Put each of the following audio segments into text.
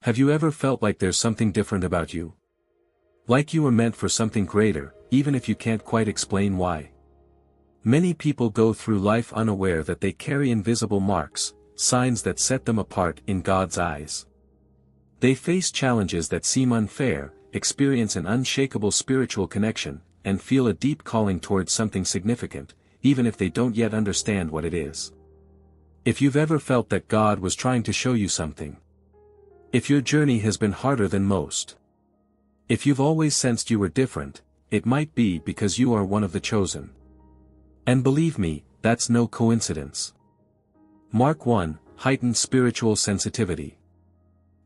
Have you ever felt like there's something different about you? Like you were meant for something greater, even if you can't quite explain why? Many people go through life unaware that they carry invisible marks, signs that set them apart in God's eyes. They face challenges that seem unfair, experience an unshakable spiritual connection, and feel a deep calling towards something significant, even if they don't yet understand what it is. If you've ever felt that God was trying to show you something. If your journey has been harder than most. If you've always sensed you were different, it might be because you are one of the chosen. And believe me, that's no coincidence. Mark 1, heightened spiritual sensitivity.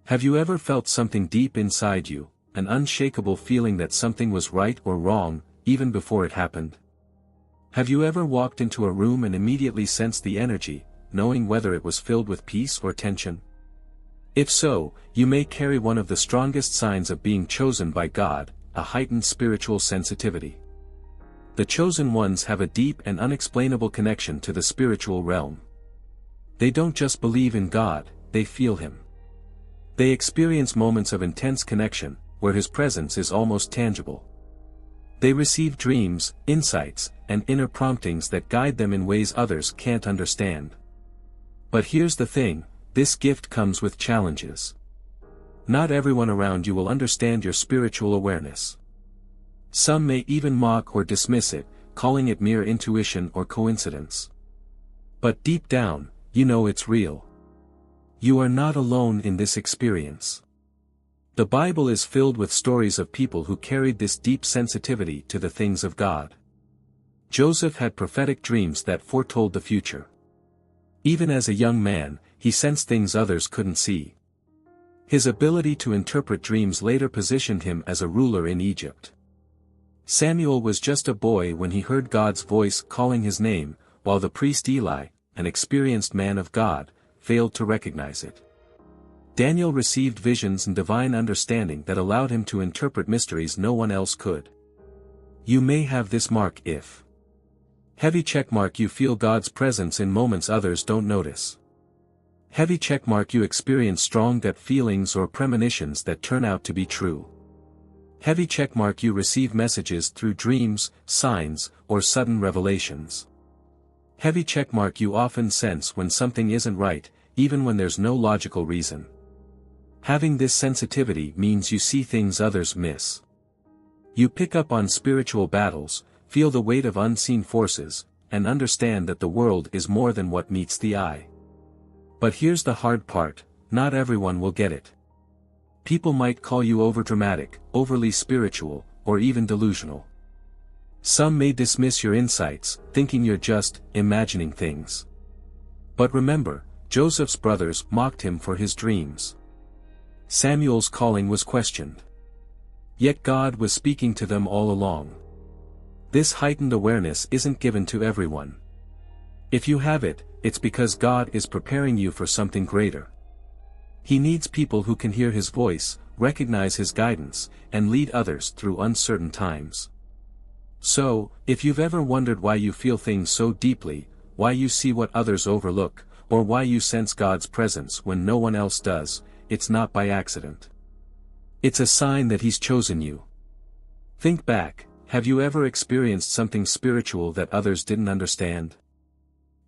Have you ever felt something deep inside you, an unshakable feeling that something was right or wrong, even before it happened? Have you ever walked into a room and immediately sensed the energy, knowing whether it was filled with peace or tension? If so, you may carry one of the strongest signs of being chosen by God, a heightened spiritual sensitivity. The chosen ones have a deep and unexplainable connection to the spiritual realm. They don't just believe in God, they feel Him. They experience moments of intense connection, where His presence is almost tangible. They receive dreams, insights, and inner promptings that guide them in ways others can't understand. But here's the thing, this gift comes with challenges. Not everyone around you will understand your spiritual awareness. Some may even mock or dismiss it, calling it mere intuition or coincidence. But deep down, you know it's real. You are not alone in this experience. The Bible is filled with stories of people who carried this deep sensitivity to the things of God. Joseph had prophetic dreams that foretold the future. Even as a young man, he sensed things others couldn't see. His ability to interpret dreams later positioned him as a ruler in Egypt. Samuel was just a boy when he heard God's voice calling his name, while the priest Eli, an experienced man of God, failed to recognize it. Daniel received visions and divine understanding that allowed him to interpret mysteries no one else could. You may have this mark if. Heavy checkmark, you feel God's presence in moments others don't notice. Heavy checkmark, you experience strong gut feelings or premonitions that turn out to be true. Heavy checkmark, you receive messages through dreams, signs, or sudden revelations. Heavy checkmark, you often sense when something isn't right, even when there's no logical reason. Having this sensitivity means you see things others miss. You pick up on spiritual battles, feel the weight of unseen forces, and understand that the world is more than what meets the eye. But here's the hard part, not everyone will get it. People might call you overdramatic, overly spiritual, or even delusional. Some may dismiss your insights, thinking you're just imagining things. But remember, Joseph's brothers mocked him for his dreams. Samuel's calling was questioned. Yet God was speaking to them all along. This heightened awareness isn't given to everyone. If you have it, it's because God is preparing you for something greater. He needs people who can hear His voice, recognize His guidance, and lead others through uncertain times. So, if you've ever wondered why you feel things so deeply, why you see what others overlook, or why you sense God's presence when no one else does, it's not by accident. It's a sign that He's chosen you. Think back, have you ever experienced something spiritual that others didn't understand?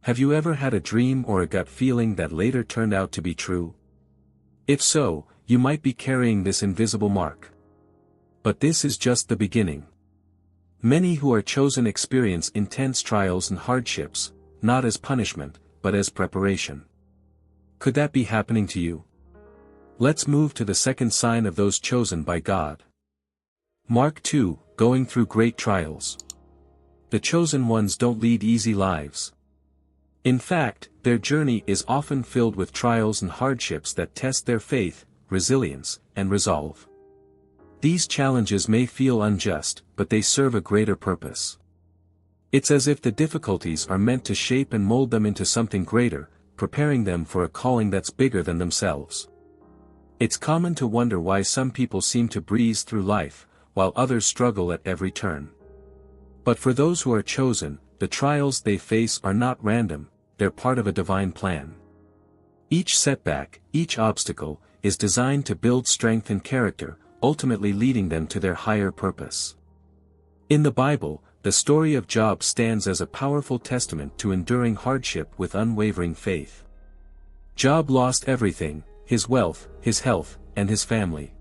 Have you ever had a dream or a gut feeling that later turned out to be true? If so, you might be carrying this invisible mark. But this is just the beginning. Many who are chosen experience intense trials and hardships, not as punishment, but as preparation. Could that be happening to you? Let's move to the second sign of those chosen by God. Mark 2, going through great trials. The chosen ones don't lead easy lives. In fact, their journey is often filled with trials and hardships that test their faith, resilience, and resolve. These challenges may feel unjust, but they serve a greater purpose. It's as if the difficulties are meant to shape and mold them into something greater, preparing them for a calling that's bigger than themselves. It's common to wonder why some people seem to breeze through life, while others struggle at every turn. But for those who are chosen, the trials they face are not random, they're part of a divine plan. Each setback, each obstacle, is designed to build strength and character, ultimately leading them to their higher purpose. In the Bible, the story of Job stands as a powerful testament to enduring hardship with unwavering faith. Job lost everything: his wealth, his health, and his family.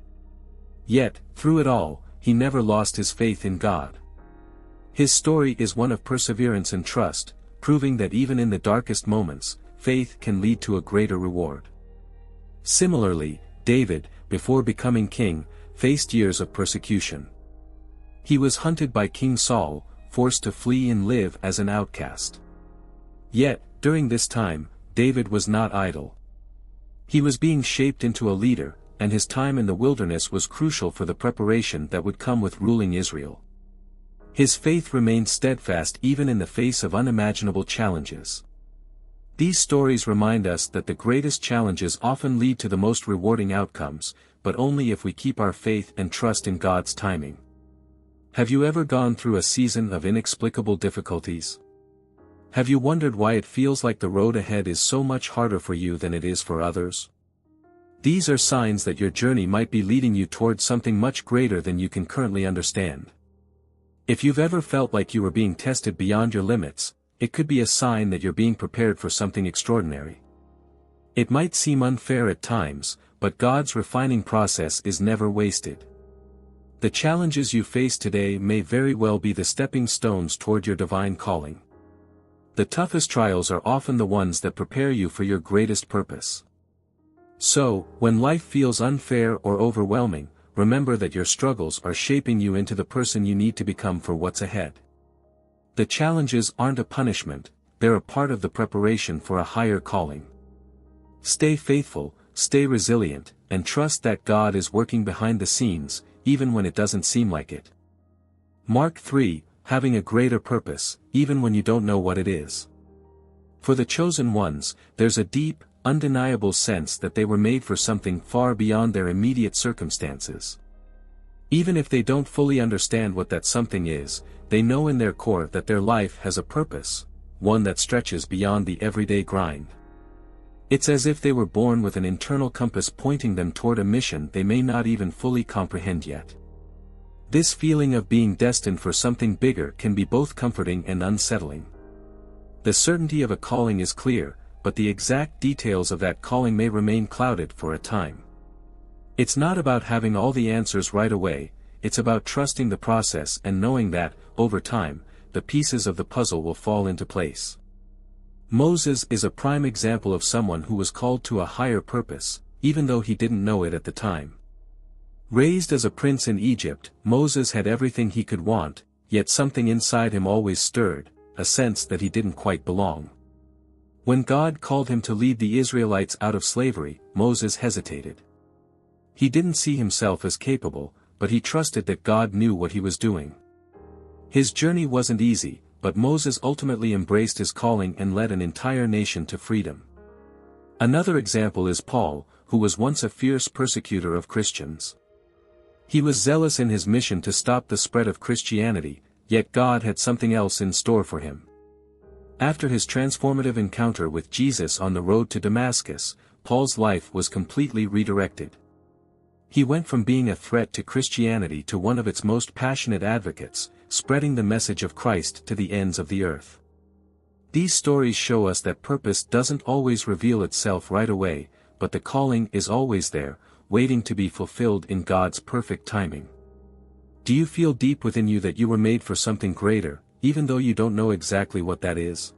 Yet, through it all, he never lost his faith in God. His story is one of perseverance and trust, proving that even in the darkest moments, faith can lead to a greater reward. Similarly, David, before becoming king, faced years of persecution. He was hunted by King Saul, forced to flee and live as an outcast. Yet, during this time, David was not idle. He was being shaped into a leader, and his time in the wilderness was crucial for the preparation that would come with ruling Israel. His faith remained steadfast even in the face of unimaginable challenges. These stories remind us that the greatest challenges often lead to the most rewarding outcomes, but only if we keep our faith and trust in God's timing. Have you ever gone through a season of inexplicable difficulties? Have you wondered why it feels like the road ahead is so much harder for you than it is for others? These are signs that your journey might be leading you towards something much greater than you can currently understand. If you've ever felt like you were being tested beyond your limits, it could be a sign that you're being prepared for something extraordinary. It might seem unfair at times, but God's refining process is never wasted. The challenges you face today may very well be the stepping stones toward your divine calling. The toughest trials are often the ones that prepare you for your greatest purpose. So, when life feels unfair or overwhelming, remember that your struggles are shaping you into the person you need to become for what's ahead. The challenges aren't a punishment, they're a part of the preparation for a higher calling. Stay faithful, stay resilient, and trust that God is working behind the scenes, even when it doesn't seem like it. Mark 3, having a greater purpose, even when you don't know what it is. For the chosen ones, there's a deep, undeniable sense that they were made for something far beyond their immediate circumstances. Even if they don't fully understand what that something is, they know in their core that their life has a purpose, one that stretches beyond the everyday grind. It's as if they were born with an internal compass pointing them toward a mission they may not even fully comprehend yet. This feeling of being destined for something bigger can be both comforting and unsettling. The certainty of a calling is clear, but the exact details of that calling may remain clouded for a time. It's not about having all the answers right away, it's about trusting the process and knowing that, over time, the pieces of the puzzle will fall into place. Moses is a prime example of someone who was called to a higher purpose, even though he didn't know it at the time. Raised as a prince in Egypt, Moses had everything he could want, yet something inside him always stirred, a sense that he didn't quite belong. When God called him to lead the Israelites out of slavery, Moses hesitated. He didn't see himself as capable, but he trusted that God knew what he was doing. His journey wasn't easy, but Moses ultimately embraced his calling and led an entire nation to freedom. Another example is Paul, who was once a fierce persecutor of Christians. He was zealous in his mission to stop the spread of Christianity, yet God had something else in store for him. After his transformative encounter with Jesus on the road to Damascus, Paul's life was completely redirected. He went from being a threat to Christianity to one of its most passionate advocates, spreading the message of Christ to the ends of the earth. These stories show us that purpose doesn't always reveal itself right away, but the calling is always there, waiting to be fulfilled in God's perfect timing. Do you feel deep within you that you were made for something greater, even though you don't know exactly what that is?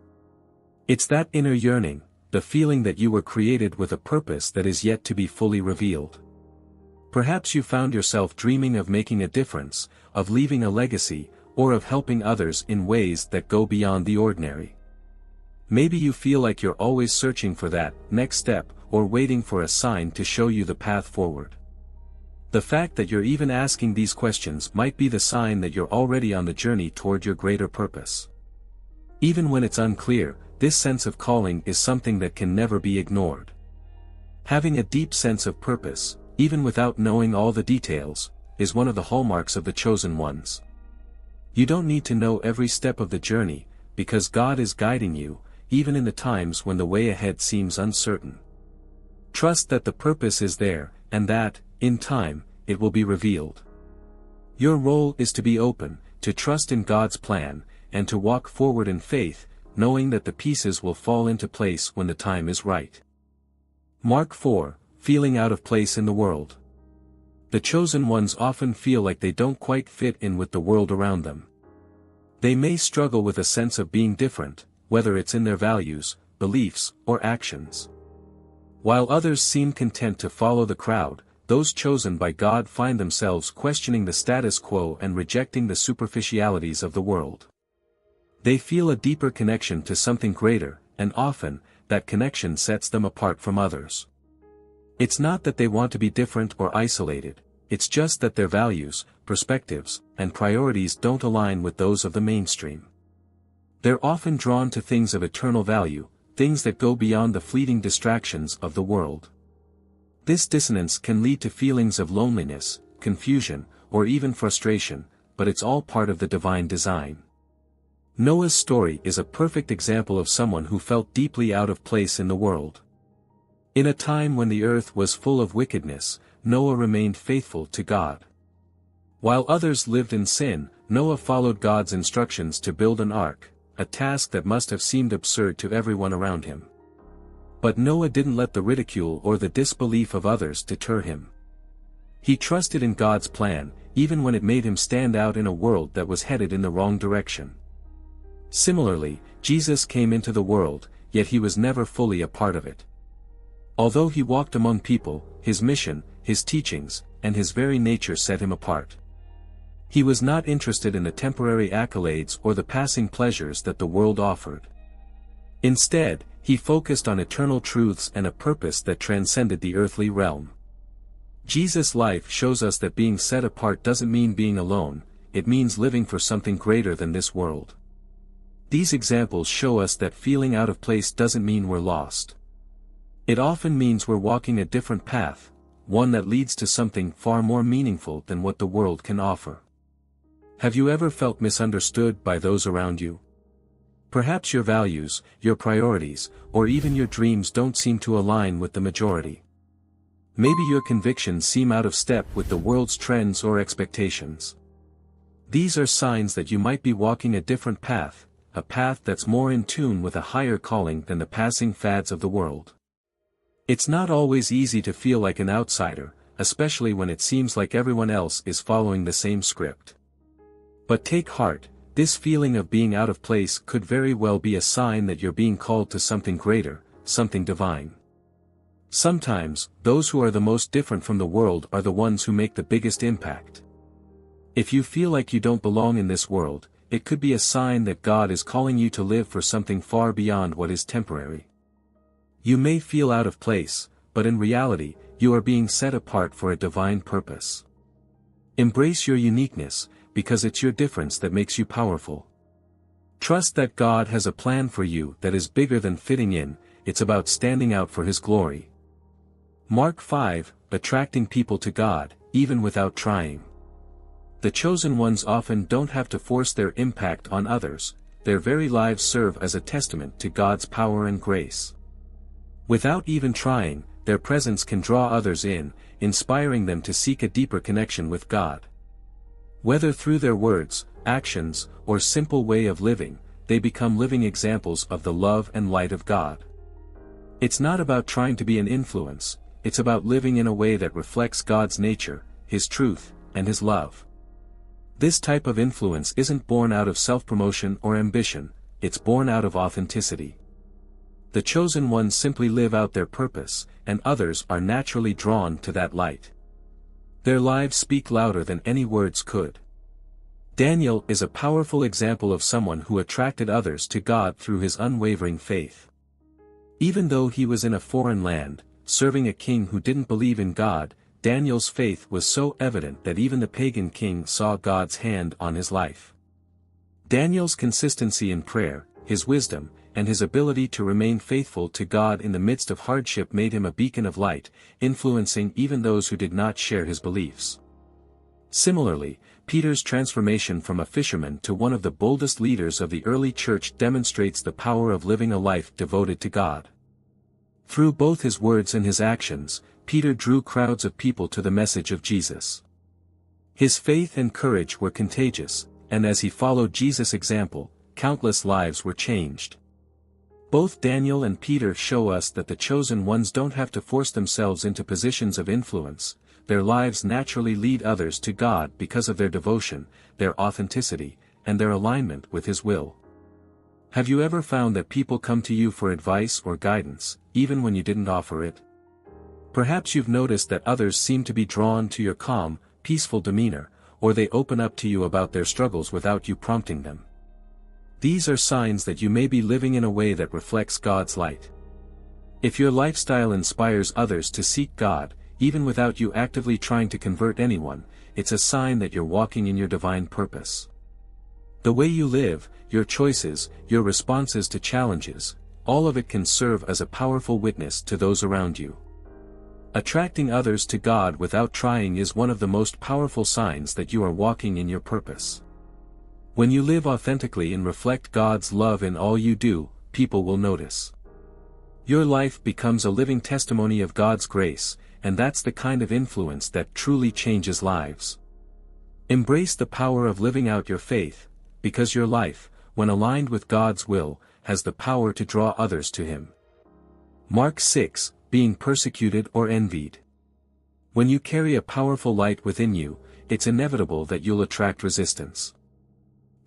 It's that inner yearning, the feeling that you were created with a purpose that is yet to be fully revealed. Perhaps you found yourself dreaming of making a difference, of leaving a legacy, or of helping others in ways that go beyond the ordinary. Maybe you feel like you're always searching for that next step, or waiting for a sign to show you the path forward. The fact that you're even asking these questions might be the sign that you're already on the journey toward your greater purpose. Even when it's unclear, this sense of calling is something that can never be ignored. Having a deep sense of purpose, even without knowing all the details, is one of the hallmarks of the chosen ones. You don't need to know every step of the journey, because God is guiding you, even in the times when the way ahead seems uncertain. Trust that the purpose is there, and that, in time, it will be revealed. Your role is to be open, to trust in God's plan, and to walk forward in faith, knowing that the pieces will fall into place when the time is right. Mark 4, feeling out of place in the world. The chosen ones often feel like they don't quite fit in with the world around them. They may struggle with a sense of being different, whether it's in their values, beliefs, or actions. While others seem content to follow the crowd, those chosen by God find themselves questioning the status quo and rejecting the superficialities of the world. They feel a deeper connection to something greater, and often, that connection sets them apart from others. It's not that they want to be different or isolated, it's just that their values, perspectives, and priorities don't align with those of the mainstream. They're often drawn to things of eternal value, things that go beyond the fleeting distractions of the world. This dissonance can lead to feelings of loneliness, confusion, or even frustration, but it's all part of the divine design. Noah's story is a perfect example of someone who felt deeply out of place in the world. In a time when the earth was full of wickedness, Noah remained faithful to God. While others lived in sin, Noah followed God's instructions to build an ark, a task that must have seemed absurd to everyone around him. But Noah didn't let the ridicule or the disbelief of others deter him. He trusted in God's plan, even when it made him stand out in a world that was headed in the wrong direction. Similarly, Jesus came into the world, yet he was never fully a part of it. Although he walked among people, his mission, his teachings, and his very nature set him apart. He was not interested in the temporary accolades or the passing pleasures that the world offered. Instead, he focused on eternal truths and a purpose that transcended the earthly realm. Jesus' life shows us that being set apart doesn't mean being alone, it means living for something greater than this world. These examples show us that feeling out of place doesn't mean we're lost. It often means we're walking a different path, one that leads to something far more meaningful than what the world can offer. Have you ever felt misunderstood by those around you? Perhaps your values, your priorities, or even your dreams don't seem to align with the majority. Maybe your convictions seem out of step with the world's trends or expectations. These are signs that you might be walking a different path, a path that's more in tune with a higher calling than the passing fads of the world. It's not always easy to feel like an outsider, especially when it seems like everyone else is following the same script. But take heart, this feeling of being out of place could very well be a sign that you're being called to something greater, something divine. Sometimes, those who are the most different from the world are the ones who make the biggest impact. If you feel like you don't belong in this world, it could be a sign that God is calling you to live for something far beyond what is temporary. You may feel out of place, but in reality, you are being set apart for a divine purpose. Embrace your uniqueness, because it's your difference that makes you powerful. Trust that God has a plan for you that is bigger than fitting in, it's about standing out for His glory. Mark 5, attracting people to God, even without trying. The chosen ones often don't have to force their impact on others, their very lives serve as a testament to God's power and grace. Without even trying, their presence can draw others in, inspiring them to seek a deeper connection with God. Whether through their words, actions, or simple way of living, they become living examples of the love and light of God. It's not about trying to be an influence, it's about living in a way that reflects God's nature, His truth, and His love. This type of influence isn't born out of self-promotion or ambition, it's born out of authenticity. The chosen ones simply live out their purpose, and others are naturally drawn to that light. Their lives speak louder than any words could. Daniel is a powerful example of someone who attracted others to God through his unwavering faith. Even though he was in a foreign land, serving a king who didn't believe in God, Daniel's faith was so evident that even the pagan king saw God's hand on his life. Daniel's consistency in prayer, his wisdom, and his ability to remain faithful to God in the midst of hardship made him a beacon of light, influencing even those who did not share his beliefs. Similarly, Peter's transformation from a fisherman to one of the boldest leaders of the early church demonstrates the power of living a life devoted to God. Through both his words and his actions, Peter drew crowds of people to the message of Jesus. His faith and courage were contagious, and as he followed Jesus' example, countless lives were changed. Both Daniel and Peter show us that the chosen ones don't have to force themselves into positions of influence. Their lives naturally lead others to God because of their devotion, their authenticity, and their alignment with His will. Have you ever found that people come to you for advice or guidance, even when you didn't offer it? Perhaps you've noticed that others seem to be drawn to your calm, peaceful demeanor, or they open up to you about their struggles without you prompting them. These are signs that you may be living in a way that reflects God's light. If your lifestyle inspires others to seek God, even without you actively trying to convert anyone, it's a sign that you're walking in your divine purpose. The way you live, your choices, your responses to challenges, all of it can serve as a powerful witness to those around you. Attracting others to God without trying is one of the most powerful signs that you are walking in your purpose. When you live authentically and reflect God's love in all you do, people will notice. Your life becomes a living testimony of God's grace, and that's the kind of influence that truly changes lives. Embrace the power of living out your faith, because your life, when aligned with God's will, has the power to draw others to Him. Mark 6, being persecuted or envied. When you carry a powerful light within you, it's inevitable that you'll attract resistance.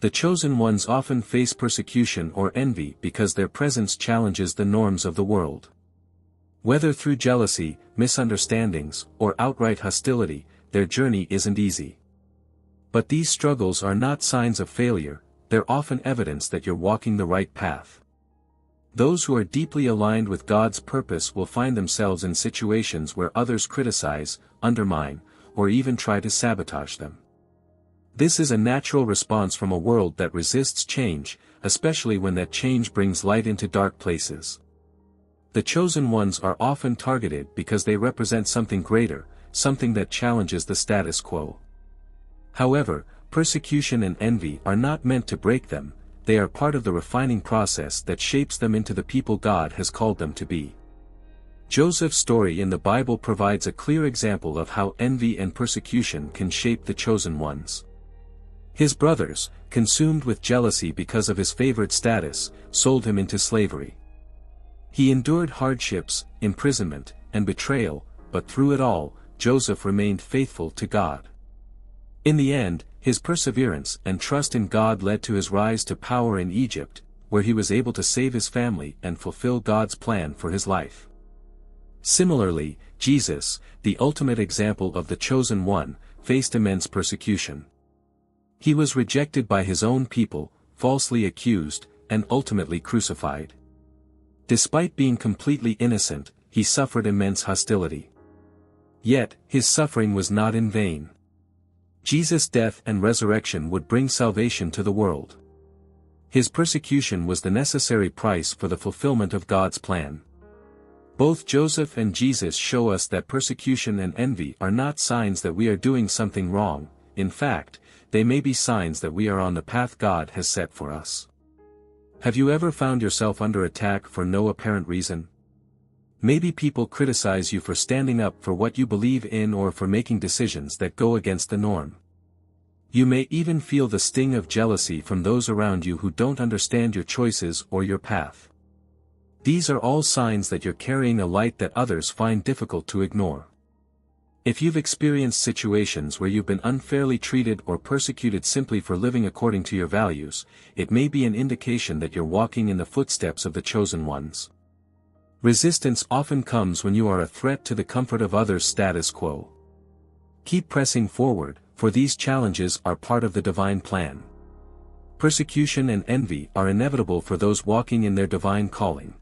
The chosen ones often face persecution or envy because their presence challenges the norms of the world. Whether through jealousy, misunderstandings, or outright hostility, their journey isn't easy. But these struggles are not signs of failure, they're often evidence that you're walking the right path. Those who are deeply aligned with God's purpose will find themselves in situations where others criticize, undermine, or even try to sabotage them. This is a natural response from a world that resists change, especially when that change brings light into dark places. The chosen ones are often targeted because they represent something greater, something that challenges the status quo. However, persecution and envy are not meant to break them, they are part of the refining process that shapes them into the people God has called them to be. Joseph's story in the Bible provides a clear example of how envy and persecution can shape the chosen ones. His brothers, consumed with jealousy because of his favored status, sold him into slavery. He endured hardships, imprisonment, and betrayal, but through it all, Joseph remained faithful to God. In the end, his perseverance and trust in God led to his rise to power in Egypt, where he was able to save his family and fulfill God's plan for his life. Similarly, Jesus, the ultimate example of the chosen one, faced immense persecution. He was rejected by his own people, falsely accused, and ultimately crucified. Despite being completely innocent, he suffered immense hostility. Yet, his suffering was not in vain. Jesus' death and resurrection would bring salvation to the world. His persecution was the necessary price for the fulfillment of God's plan. Both Joseph and Jesus show us that persecution and envy are not signs that we are doing something wrong. In fact, they may be signs that we are on the path God has set for us. Have you ever found yourself under attack for no apparent reason? Maybe people criticize you for standing up for what you believe in or for making decisions that go against the norm. You may even feel the sting of jealousy from those around you who don't understand your choices or your path. These are all signs that you're carrying a light that others find difficult to ignore. If you've experienced situations where you've been unfairly treated or persecuted simply for living according to your values, it may be an indication that you're walking in the footsteps of the chosen ones. Resistance often comes when you are a threat to the comfort of others' status quo. Keep pressing forward, for these challenges are part of the divine plan. Persecution and envy are inevitable for those walking in their divine calling.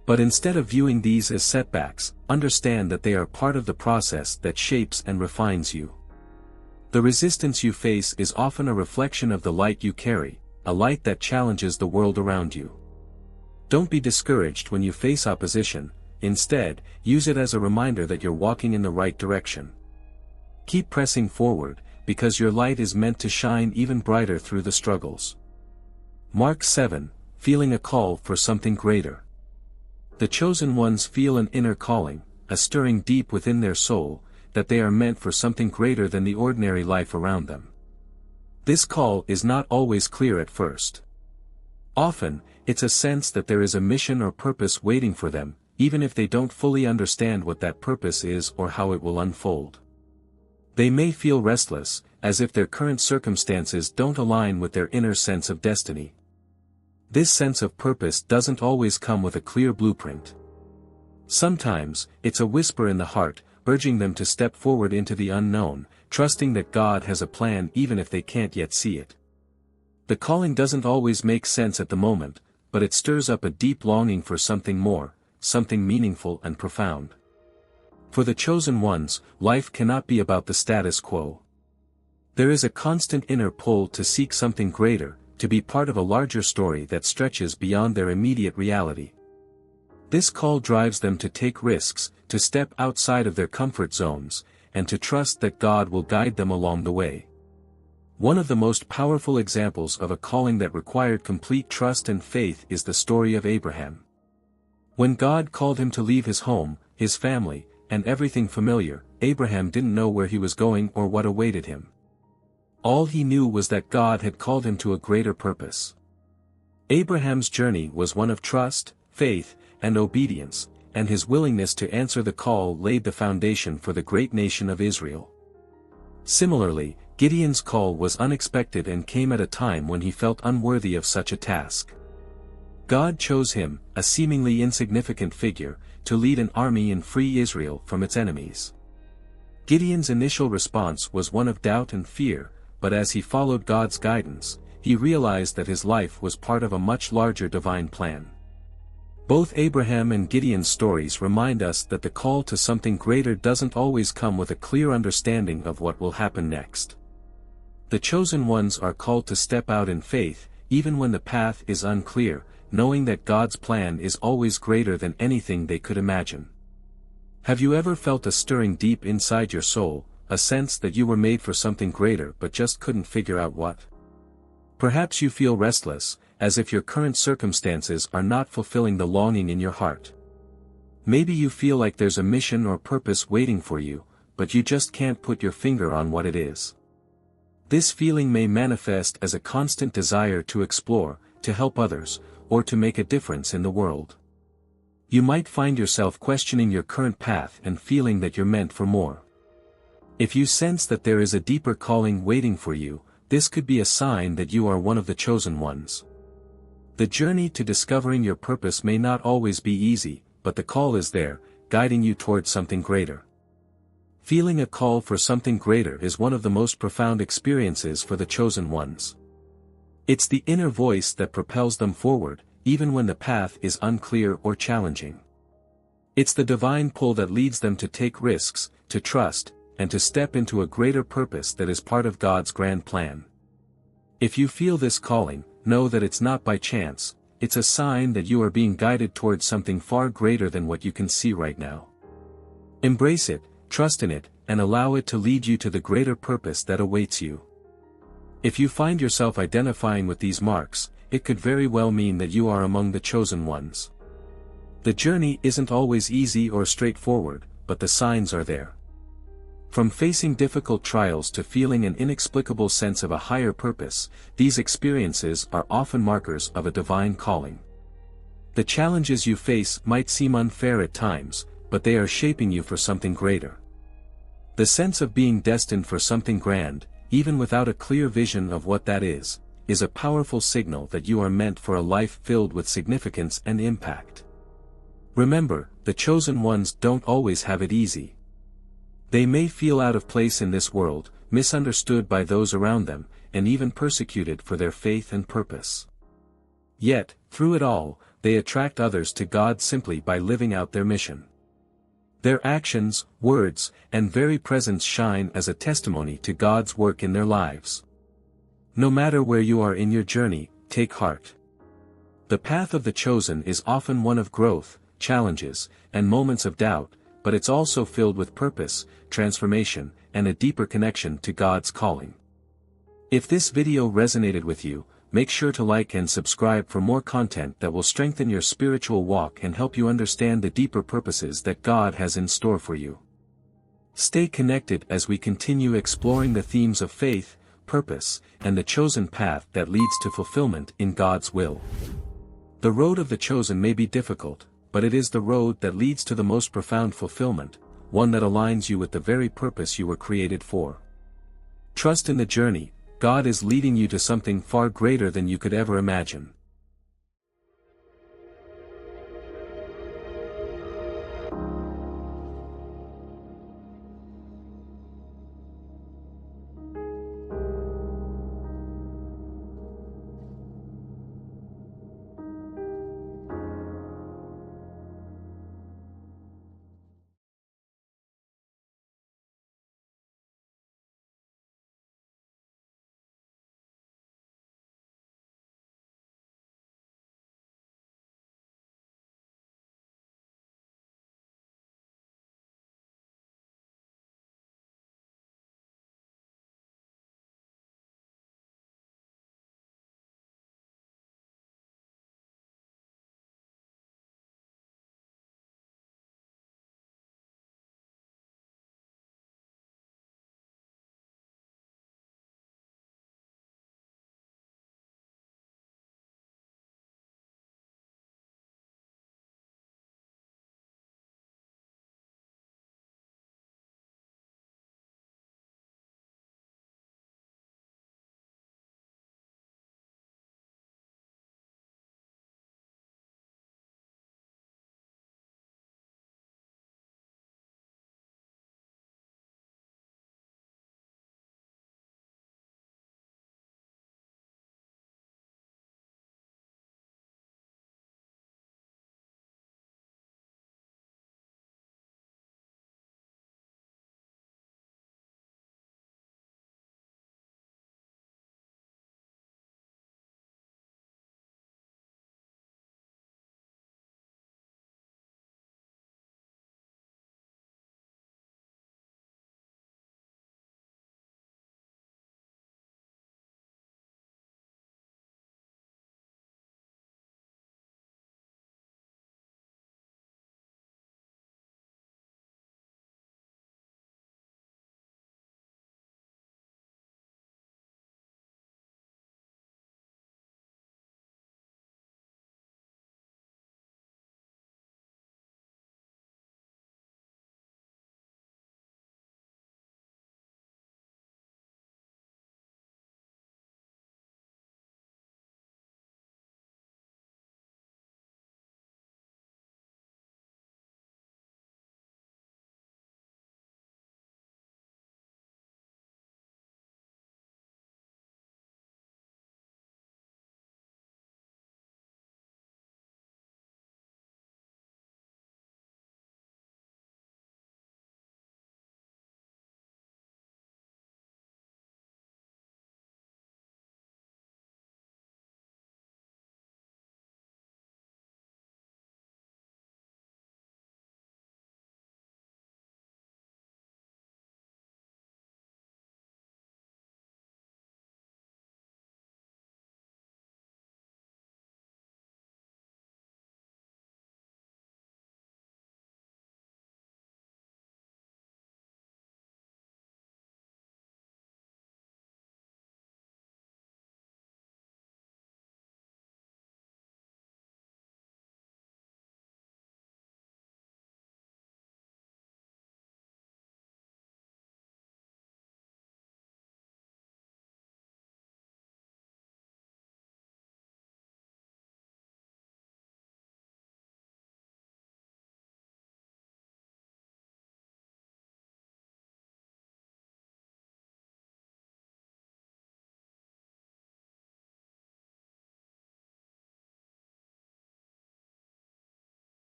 But instead of viewing these as setbacks, understand that they are part of the process that shapes and refines you. The resistance you face is often a reflection of the light you carry, a light that challenges the world around you. Don't be discouraged when you face opposition, instead, use it as a reminder that you're walking in the right direction. Keep pressing forward, because your light is meant to shine even brighter through the struggles. Mark 7, feeling a call for something greater. The chosen ones feel an inner calling, a stirring deep within their soul, that they are meant for something greater than the ordinary life around them. This call is not always clear at first. Often, it's a sense that there is a mission or purpose waiting for them, even if they don't fully understand what that purpose is or how it will unfold. They may feel restless, as if their current circumstances don't align with their inner sense of destiny. This sense of purpose doesn't always come with a clear blueprint. Sometimes, it's a whisper in the heart, urging them to step forward into the unknown, trusting that God has a plan even if they can't yet see it. The calling doesn't always make sense at the moment, but it stirs up a deep longing for something more, something meaningful and profound. For the chosen ones, life cannot be about the status quo. There is a constant inner pull to seek something greater, to be part of a larger story that stretches beyond their immediate reality. This call drives them to take risks, to step outside of their comfort zones, and to trust that God will guide them along the way. One of the most powerful examples of a calling that required complete trust and faith is the story of Abraham. When God called him to leave his home, his family, and everything familiar, Abraham didn't know where he was going or what awaited him. All he knew was that God had called him to a greater purpose. Abraham's journey was one of trust, faith, and obedience, and his willingness to answer the call laid the foundation for the great nation of Israel. Similarly, Gideon's call was unexpected and came at a time when he felt unworthy of such a task. God chose him, a seemingly insignificant figure, to lead an army and free Israel from its enemies. Gideon's initial response was one of doubt and fear, but as he followed God's guidance, he realized that his life was part of a much larger divine plan. Both Abraham and Gideon's stories remind us that the call to something greater doesn't always come with a clear understanding of what will happen next. The chosen ones are called to step out in faith, even when the path is unclear, knowing that God's plan is always greater than anything they could imagine. Have you ever felt a stirring deep inside your soul, a sense that you were made for something greater but just couldn't figure out what? Perhaps you feel restless, as if your current circumstances are not fulfilling the longing in your heart. Maybe you feel like there's a mission or purpose waiting for you, but you just can't put your finger on what it is. This feeling may manifest as a constant desire to explore, to help others, or to make a difference in the world. You might find yourself questioning your current path and feeling that you're meant for more. If you sense that there is a deeper calling waiting for you, this could be a sign that you are one of the chosen ones. The journey to discovering your purpose may not always be easy, but the call is there, guiding you towards something greater. Feeling a call for something greater is one of the most profound experiences for the chosen ones. It's the inner voice that propels them forward, even when the path is unclear or challenging. It's the divine pull that leads them to take risks, to trust, and to step into a greater purpose that is part of God's grand plan. If you feel this calling, know that it's not by chance, it's a sign that you are being guided towards something far greater than what you can see right now. Embrace it, trust in it, and allow it to lead you to the greater purpose that awaits you. If you find yourself identifying with these marks, it could very well mean that you are among the chosen ones. The journey isn't always easy or straightforward, but the signs are there. From facing difficult trials to feeling an inexplicable sense of a higher purpose, these experiences are often markers of a divine calling. The challenges you face might seem unfair at times, but they are shaping you for something greater. The sense of being destined for something grand, even without a clear vision of what that is a powerful signal that you are meant for a life filled with significance and impact. Remember, the chosen ones don't always have it easy. They may feel out of place in this world, misunderstood by those around them, and even persecuted for their faith and purpose. Yet, through it all, they attract others to God simply by living out their mission. Their actions, words, and very presence shine as a testimony to God's work in their lives. No matter where you are in your journey, take heart. The path of the chosen is often one of growth, challenges, and moments of doubt, but it's also filled with purpose, transformation, and a deeper connection to God's calling. If this video resonated with you, make sure to like and subscribe for more content that will strengthen your spiritual walk and help you understand the deeper purposes that God has in store for you. Stay connected as we continue exploring the themes of faith, purpose, and the chosen path that leads to fulfillment in God's will. The road of the chosen may be difficult, but it is the road that leads to the most profound fulfillment, one that aligns you with the very purpose you were created for. Trust in the journey. God is leading you to something far greater than you could ever imagine.